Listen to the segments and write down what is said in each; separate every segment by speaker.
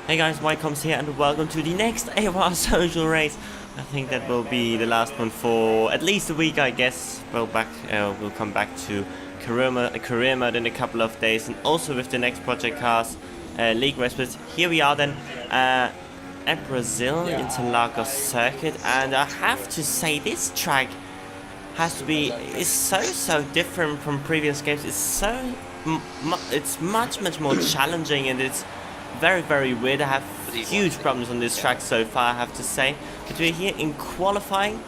Speaker 1: Hey guys, Ycoms here and welcome to the next AOR social race. I think that will be the last one for at least a week, I guess. We'll come back to career mode in a couple of days, and also with the next Project Cars League race. But here we are then at Brazil Interlagos circuit, and I have to say this track is so different from previous games. It's much more challenging, and it's very weird. I have huge problems on this track so far, I have to say. But we're here in qualifying,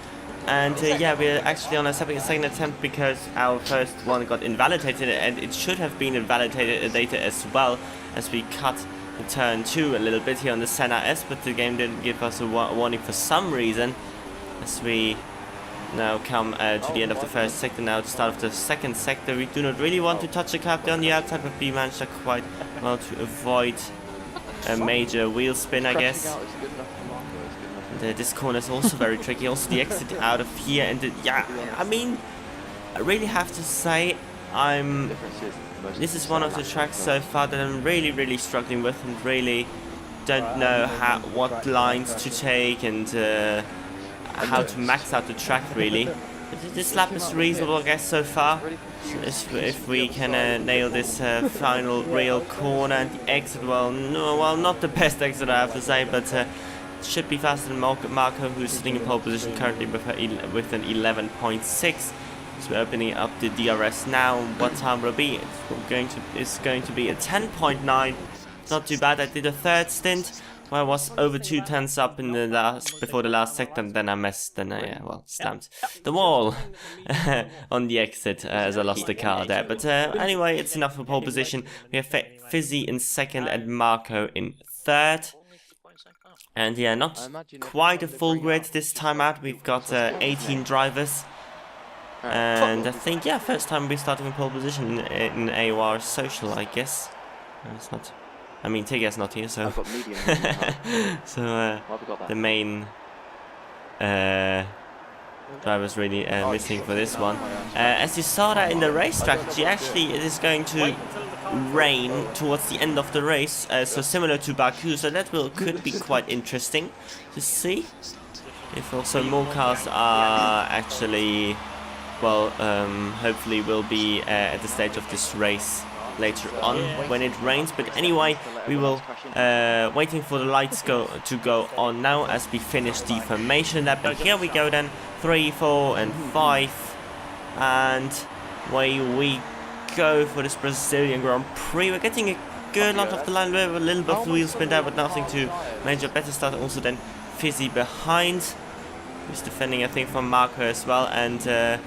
Speaker 1: and yeah, we're actually on a second attempt because our first one got invalidated, and it should have been invalidated later as well, as we cut the turn 2 a little bit here on the Senna S, but the game didn't give us a warning for some reason, as we now come to the end of the first sector, now to start of the second sector. We do not really want to touch the cap there on the outside, but we managed quite well to avoid a major wheel spin, I guess. And, this corner is also very tricky. Also the exit out of here, and yeah, I mean, I really have to say, this is one of the tracks so far that I'm really struggling with, and really don't know what lines to take and how to max out the track really. But this lap is reasonable, I guess, so far. So if we can nail this final real corner and the exit, well, not the best exit, I have to say, but should be faster than Marco, who's sitting in pole position currently with an 11.6. So we're opening up the DRS now. What time will it be? It's going to be a 10.9. Not too bad. I did a third stint where I was over 2/10 up in the before the last sector, and then I missed, and I slammed the wall on the exit as I lost the car there. But anyway, it's enough for pole position. We have Fizzy in second and Marco in third. And yeah, not quite a full grid this time out. We've got 18 drivers. And I think, yeah, first time we're starting in pole position in AOR social, I guess. It's not. I mean, Tigger's not here, so so the main driver's really missing for this one. As you saw that in the race strategy, actually it is going to rain towards the end of the race, so similar to Baku, so that could be quite interesting to see if also more cars are actually, well, hopefully will be at the stage of this race later on when it rains. But anyway, we will waiting for the lights to go on now as we finish the formation lap. And here we go then, 3, 4 and 5, and away we go for this Brazilian Grand Prix. We're getting a good lot of the line, a little bit of wheel spin there, but nothing too major. Better start also then Fizzy behind, who's defending I think from Marco as well. And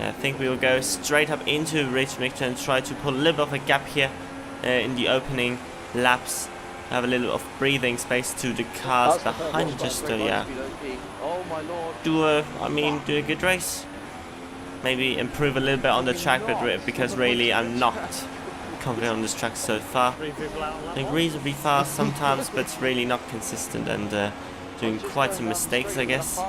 Speaker 1: I think we will go straight up into Rich Mixture and try to pull a little bit of a gap here in the opening laps. Have a little of breathing space to the cars behind, just yeah, do a good race. Maybe improve a little bit on the track, but because really I'm not confident on this track so far. I think reasonably fast sometimes, but really not consistent, and doing quite some mistakes, I guess.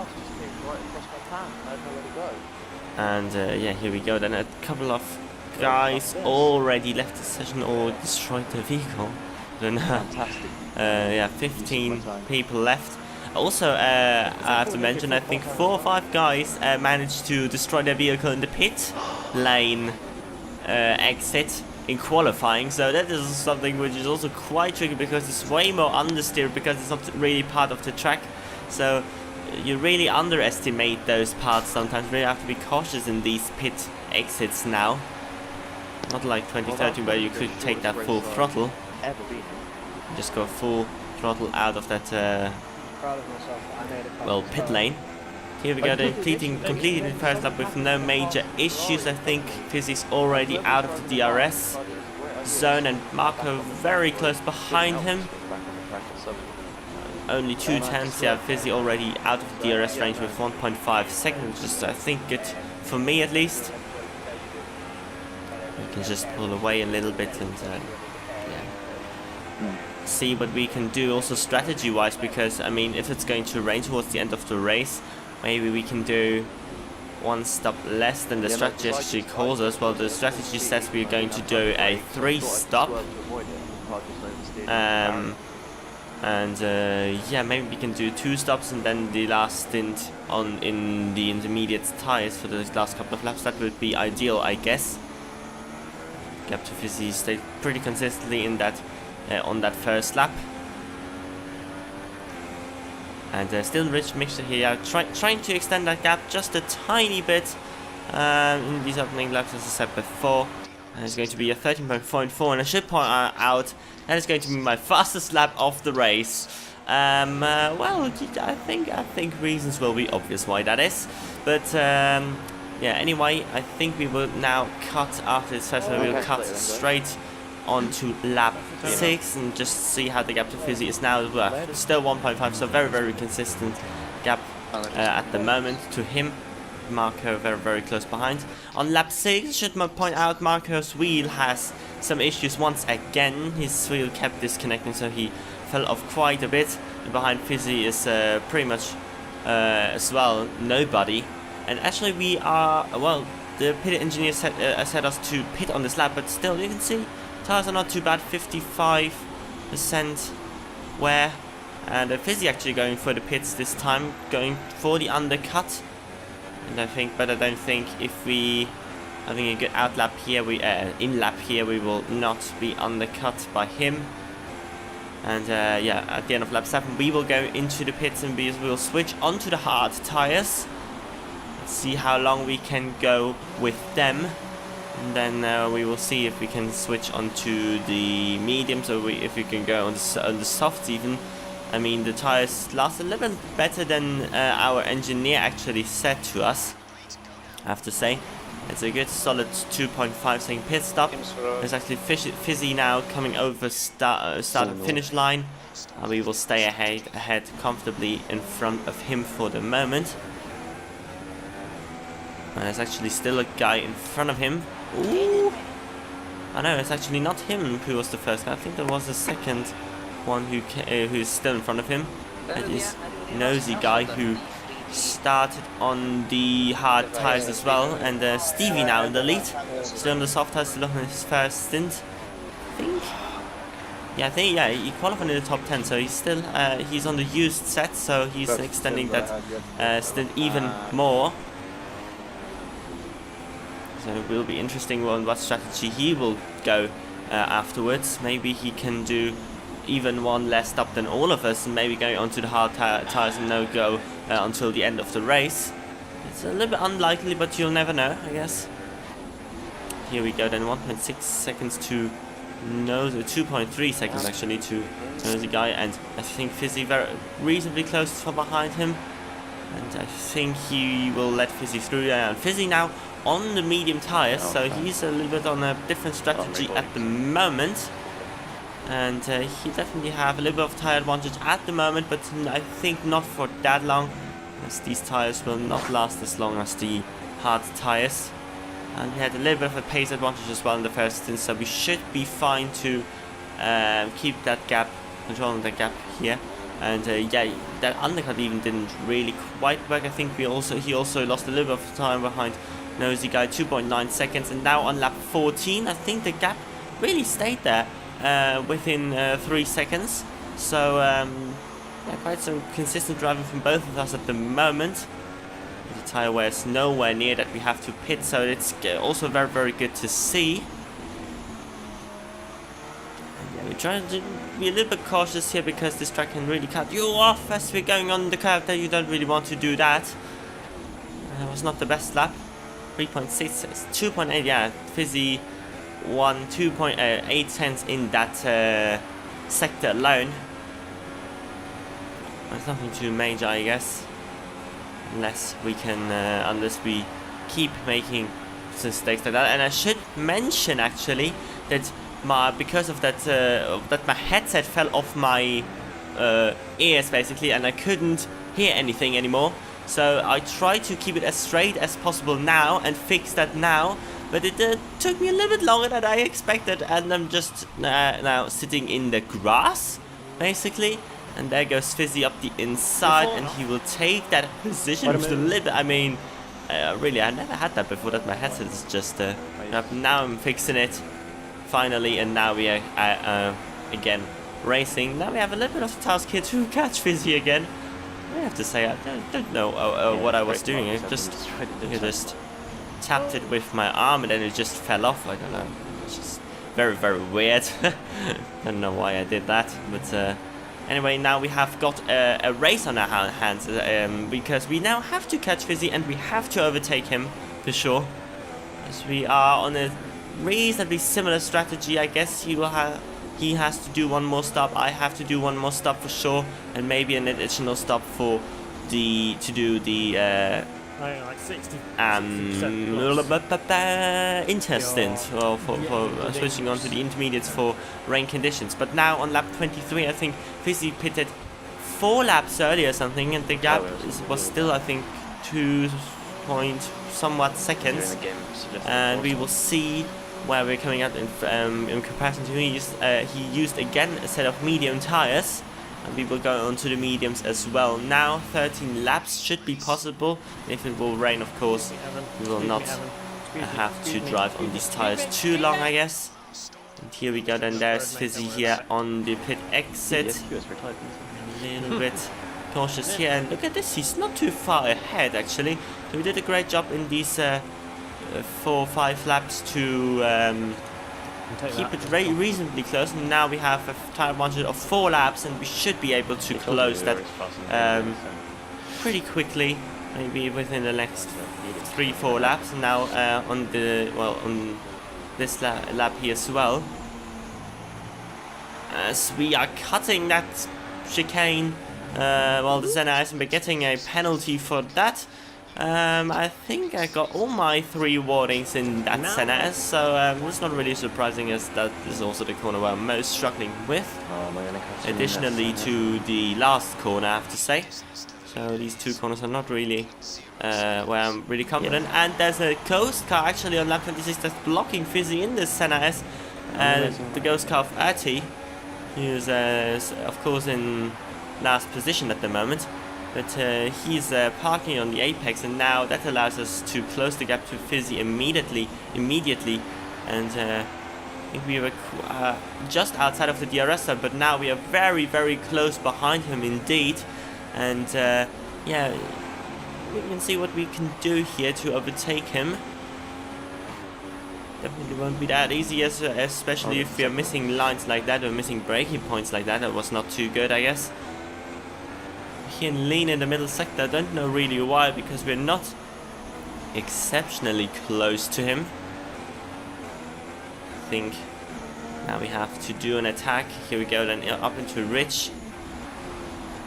Speaker 1: And yeah, here we go then. A couple of guys already left the session or destroyed the vehicle. Then yeah, 15 people left. Also, I have to mention, I think 4 or 5 guys managed to destroy their vehicle in the pit lane exit in qualifying. So that is something which is also quite tricky, because it's way more understeer, because it's not really part of the track. So you really underestimate those parts sometimes. Really have to be cautious in these pit exits now. Not like 2013 where you could take that full throttle. Just go full throttle out of that well, pit lane. Here we go, completing the first lap with no major issues. I think Fizzy's already out of the DRS zone, and Marco very close behind him. Only 2/10, yeah, Fizzy already out of the DRS range with 1.5 seconds, which is I think good for me at least. We can just pull away a little bit and yeah, see what we can do also strategy wise, because I mean, if it's going to rain towards the end of the race, maybe we can do one stop less than the strategy actually calls us. Well, the strategy says we're going to do a 3 stop And yeah, maybe we can do 2 stops and then the last stint in the intermediate tires for the last couple of laps. That would be ideal, I guess. Gap to Fizzy stayed pretty consistently in that on that first lap. And still rich mixture here, trying to extend that gap just a tiny bit in these opening laps, as I said before. And it's going to be a 13.4, and I should point out that is going to be my fastest lap of the race. Well, I think reasons will be obvious why that is, but yeah. Anyway, I think we will now cut after this session. We will cut straight onto lap 6 and just see how the gap to Fizzy is now. Still 1.5, so very consistent gap at the moment to him. Marco very close behind. On lap 6, I should point out Marco's wheel has some issues once again. His wheel kept disconnecting, so he fell off quite a bit. And behind Fizzy is pretty much as well nobody. And actually we are, well, the pit engineer set us to pit on this lap, but still you can see tires are not too bad, 55% wear. And Fizzy actually going for the pits this time, going for the undercut. And I don't think if we having a good out lap here, in lap here, we will not be undercut by him. And yeah, at the end of lap 7, we will go into the pits and we will switch onto the hard tires. Let's see how long we can go with them. And then we will see if we can switch onto the mediums, or if we can go on the softs even. I mean, the tires last a little bit better than our engineer actually said to us, I have to say. It's a good solid 2.5 second pit stop. There's actually Fizzy now coming over start and finish line. We will stay ahead comfortably in front of him for the moment. And there's actually still a guy in front of him. Ooh! I know, it's actually not him who was the first guy. I think there was a second one who's still in front of him. It is Nosy guy who started on the hard tires as well. And Stevie now in the lead. Still on the soft tires, still on his first stint. I think he qualified in the top 10, so he's still he's on the used set, so he's extending that stint even more. So it will be interesting on what strategy he will go afterwards. Maybe he can do even one less stop than all of us, and maybe going onto the hard tires and no go until the end of the race. It's a little bit unlikely, but you'll never know, I guess. Here we go then, 1.6 seconds to Nosy, 2.3 seconds actually to Nosy guy, and I think Fizzy very reasonably close from behind him. And I think he will let Fizzy through. And Fizzy now on the medium tires, so he's a little bit on a different strategy at the moment. And he definitely have a little bit of tire advantage at the moment, but I think not for that long, as these tires will not last as long as the hard tires. And he had a little bit of a pace advantage as well in the first stint, so we should be fine to keep that gap, controlling that gap here. And yeah, that undercut even didn't really quite work. I think he also lost a little bit of time behind Nosy guy, 2.9 seconds. And now on lap 14, I think the gap really stayed there within 3 seconds. So yeah, quite some consistent driving from both of us at the moment. The tire wear is nowhere near that we have to pit, so it's also very good to see. We're trying to be a little bit cautious here because this track can really cut you off as we're going on the curve there. You don't really want to do that. That was not the best lap. 3.6, 2.8, yeah. Fizzy won 2.8 cents in that sector alone. There's nothing too major, I guess. Unless we keep making mistakes like that. And I should mention actually that because of that my headset fell off my ears basically, and I couldn't hear anything anymore. So I tried to keep it as straight as possible now and fix that now, but it took me a little bit longer than I expected, and I'm just now sitting in the grass basically. And there goes Fizzy up the inside, and he will take that position just a little bit. I mean, really, I never had that before, that my headset is just now I'm fixing it finally, and now we are again racing. Now we have a little bit of a task here to catch Fizzy again. I have to say, I don't know what I was doing. I just tapped it with my arm and then it just fell off. I don't know. It's just very, very weird. I don't know why I did that, but anyway, now we have got a race on our hands because we now have to catch Fizzy and we have to overtake him for sure. As we are on a reasonably similar strategy, I guess he has to do one more stop. I have to do one more stop for sure, and maybe an additional stop for like 60, interstint, or for switching on to the intermediates for rain conditions. But now on lap 23, I think Fizzy pitted 4 laps earlier or something, and the gap was still, I think, 2 point somewhat seconds, and we will see where we're coming out in comparison to he used again a set of medium tires, and we will go on to the mediums as well. Now 13 laps should be possible. If it will rain, of course, we will not have to drive on these tires too long, I guess. And here we go, then there's Fizzy here on the pit exit. A little bit cautious here, and look at this, he's not too far ahead actually. So we did a great job in these 4 or 5 laps to keep it reasonably close, and now we have a tire advantage of 4 laps, and we should be able to close that pretty quickly, maybe within the next 3-4 laps. And now on this lap here as well, as we are cutting that chicane, the Senna S, and we're getting a penalty for that. I think I got all my 3 warnings in that Senna S, so it's not really surprising, as that is also the corner where I'm most struggling with. Additionally to the last corner, I have to say. So these 2 corners are not really where I'm really confident. And there's a ghost car actually on lap 26 that's blocking Fizzy in this Senna S. The ghost car of Ati, who's of course in last position at the moment. But he's parking on the apex, and now that allows us to close the gap to Fizzy immediately. And I think we were just outside of the DRS side, but now we are very, very close behind him indeed. And yeah, we can see what we can do here to overtake him. Definitely won't be that easy, especially if we are missing lines like that or missing braking points like that. That was not too good, I guess. He can lean in the middle sector. I don't know really why, because we're not exceptionally close to him. I think now we have to do an attack. Here we go, then up into Ridge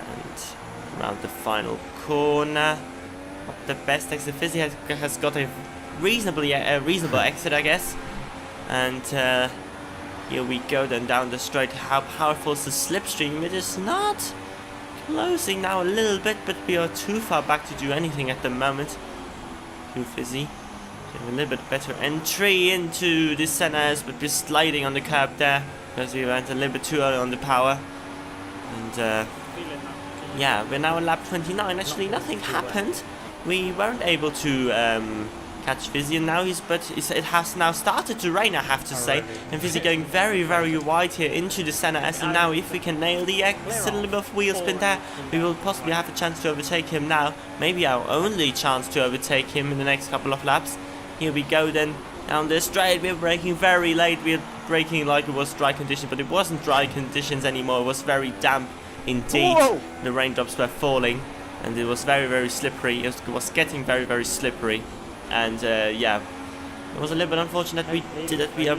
Speaker 1: and around the final corner. Not the best exit. Fizzy has got a reasonable exit, I guess. And here we go, then down the straight. How powerful is the slipstream? It is not. Closing now a little bit, but we are too far back to do anything at the moment. Too Fizzy. A little bit better entry into the centers, but we're sliding on the curb there because we went a little bit too early on the power. And yeah, we're now on lap 29. Actually, nothing happened. We weren't able to catch Fizzy, and now it has now started to rain, I have to say. And Fizzy going very, very wide here into the center S, and now if we can nail the exit, a little bit of wheel spin there, we will possibly have a chance to overtake him now. Maybe our only chance to overtake him in the next couple of laps. Here we go then, down the straight. We're braking very late. We're braking like it was dry conditions, but it wasn't dry conditions anymore. It was very damp indeed. Whoa. The raindrops were falling, and it was very, very slippery. It was getting very, very slippery. And yeah, it was a little bit unfortunate we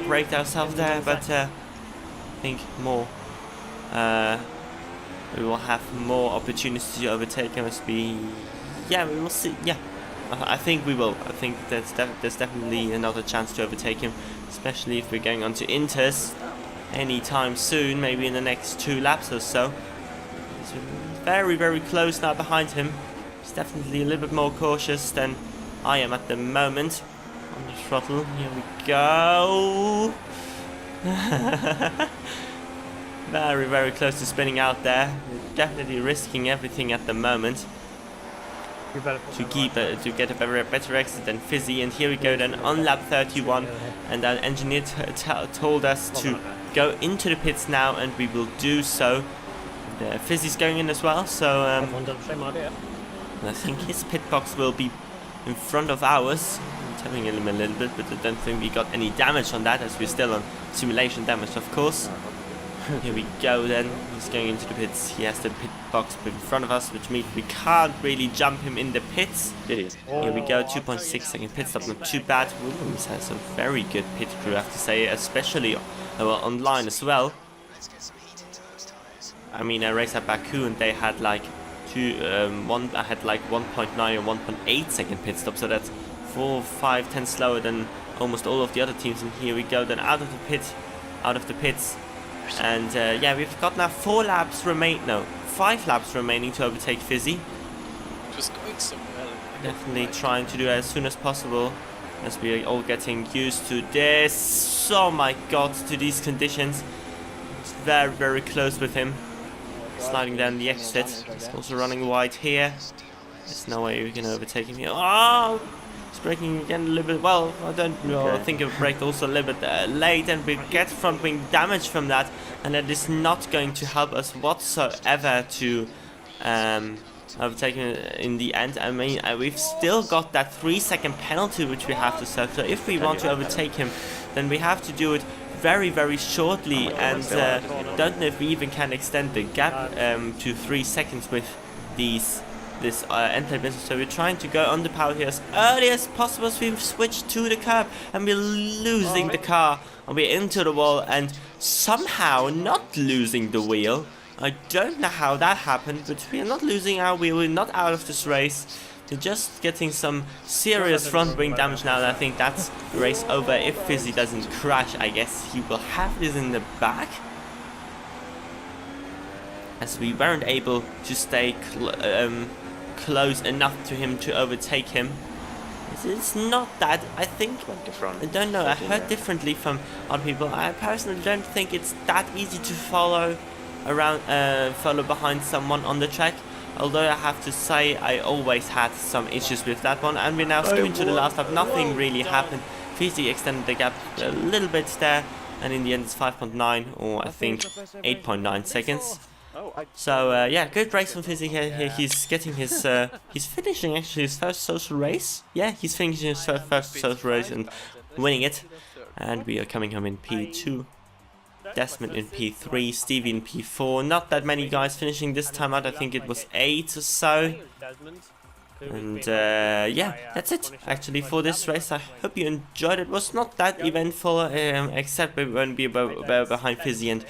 Speaker 1: braked ourselves there, but I think we will have more opportunities to overtake him as we, yeah, we will see. Yeah, I think we will. I think there's definitely another chance to overtake him, especially if we're going on to Inters anytime soon, maybe in the next 2 laps or so. He's very, very close now behind him. He's definitely a little bit more cautious than I am at the moment. On the throttle, here we go. Very, very close to spinning out there. We're definitely risking everything at the moment to get a better exit than Fizzy. And here we go then on lap 31, and our engineer told us to go into the pits now, and we will do so. And, Fizzy's going in as well, so
Speaker 2: Everyone does the same idea.
Speaker 1: I think his pit box will be in front of ours. I'm tapping him a little bit, but I don't think we got any damage on that, as we're still on simulation damage, of course. Here we go then, he's going into the pits. He has the pit box in front of us, which means we can't really jump him in the pits. Here we go, 2.6 second pit stop, not too bad. Williams has a very good pit crew, I have to say, especially online as well. I mean, I raced at Baku and they had like I had like 1.9 or 1.8 second pit stop, so that's 4, 5, 10 slower than almost all of the other teams. And here we go then out of the pits. And yeah, we've got now 5 laps remaining to overtake Fizzy.
Speaker 3: Just going so well.
Speaker 1: Definitely trying to do it as soon as possible, as we are all getting used to this. Oh my god, to these conditions. It's very, very close with him. Sliding down the exit. He's also running wide here. There's no way we can overtake him here. Oh! It's braking again a little bit. Well, I don't know. I think it braked also a little bit late, and we get front wing damage from that, and that is not going to help us whatsoever to overtake him in the end. I mean, we've still got that 3-second penalty which we have to serve. So if we want to overtake him, then we have to do it very, very shortly, and don't know if we even can extend the gap to 3 seconds with this end-plate business. So we're trying to go on the power here as early as possible, so we've switched to the curb, and we're losing the car, and we're into the wall, and somehow not losing the wheel. I don't know how that happened, but we're not losing our wheel, we're not out of this race. We're just getting some serious front wing damage now, and I think that's the race over. If Fizzy doesn't crash, I guess he will have this in the back, as we weren't able to stay close enough to him to overtake him. It's not that, I think, I don't know, I heard differently from other people. I personally don't think it's that easy to follow behind someone on the track. Although I have to say, I always had some issues with that one. And we're now skipping to the last lap. Nothing really happened. Fizzy extended the gap a little bit there, and in the end it's 5.9, or I think 8.9 seconds. So yeah, good race from Fizzy here. He's getting his, he's finishing actually his first social race. Yeah, he's finishing his first social race and winning it. And we are coming home in P2. Desmond in P3, Stevie in P4. Not that many guys finishing this time out. I think it was 8 or so. And yeah, that's it actually for this race. I hope you enjoyed it. It was not that eventful, except when we were behind Fizzy and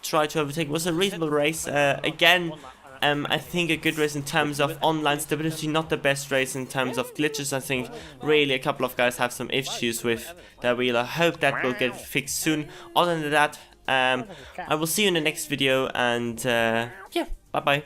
Speaker 1: tried to overtake. It was a reasonable race. Again, I think a good race in terms of online stability, not the best race in terms of glitches. I think really a couple of guys have some issues with their wheel. I hope that will get fixed soon. Other than that, I will see you in the next video, and yeah, bye bye.